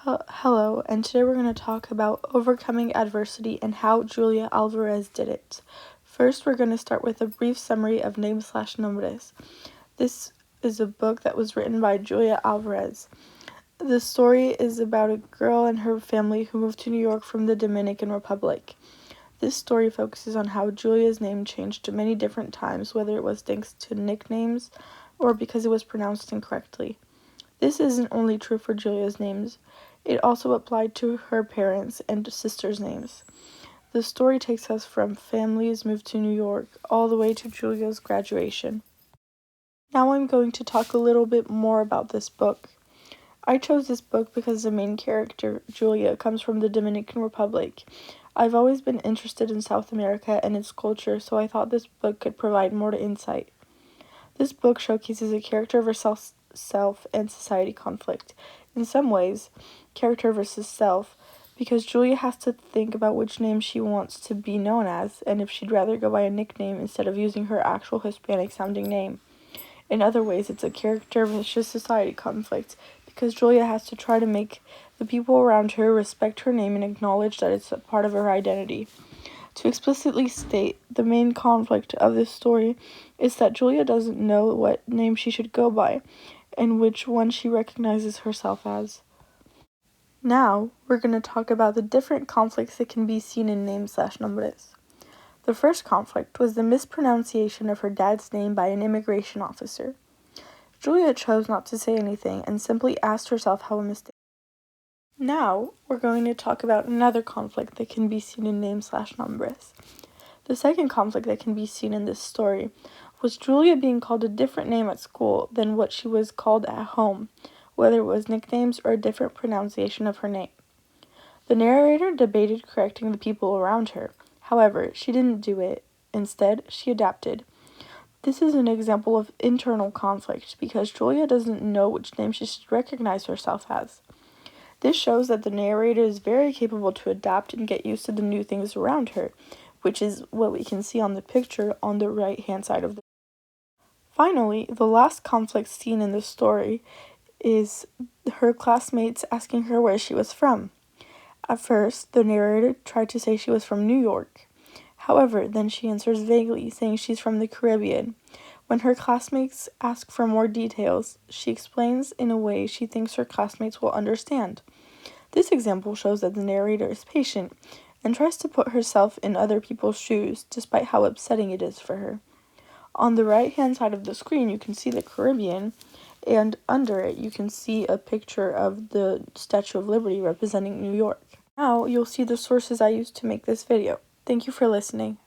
Hello, and today we're going to talk about overcoming adversity and how Julia Alvarez did it. First, we're going to start with a brief summary of Names/Nombres. This is a book that was written by Julia Alvarez. The story is about a girl and her family who moved to New York from the Dominican Republic. This story focuses on how Julia's name changed many different times, whether it was thanks to nicknames or because it was pronounced incorrectly. This isn't only true for Julia's names. It also applied to her parents' and sisters' names. The story takes us from families moved to New York all the way to Julia's graduation. Now I'm going to talk a little bit more about this book. I chose this book because the main character, Julia, comes from the Dominican Republic. I've always been interested in South America and its culture, so I thought this book could provide more insight. This book showcases a character versus self and society conflict. In some ways, character versus self, because Julia has to think about which name she wants to be known as, and if she'd rather go by a nickname instead of using her actual Hispanic-sounding name. In other ways, it's a character versus society conflict, because Julia has to try to make the people around her respect her name and acknowledge that it's a part of her identity. To explicitly state, the main conflict of this story is that Julia doesn't know what name she should go by, and which one she recognizes herself as. Now, we're going to talk about the different conflicts that can be seen in Names/Nombres. The first conflict was the mispronunciation of her dad's name by an immigration officer. Julia chose not to say anything and simply asked herself how a mistake. Now, we're going to talk about another conflict that can be seen in Names/Nombres. The second conflict that can be seen in this story was Julia being called a different name at school than what she was called at home, whether it was nicknames or a different pronunciation of her name. The narrator debated correcting the people around her. However, she didn't do it. Instead, she adapted. This is an example of internal conflict because Julia doesn't know which name she should recognize herself as. This shows that the narrator is very capable to adapt and get used to the new things around her, which is what we can see on the picture on the right-hand side of the. Finally, the last conflict seen in the story is her classmates asking her where she was from. At first, the narrator tried to say she was from New York. However, then she answers vaguely, saying she's from the Caribbean. When her classmates ask for more details, she explains in a way she thinks her classmates will understand. This example shows that the narrator is patient and tries to put herself in other people's shoes, despite how upsetting it is for her. On the right-hand side of the screen, you can see the Caribbean, and under it, you can see a picture of the Statue of Liberty representing New York. Now, you'll see the sources I used to make this video. Thank you for listening.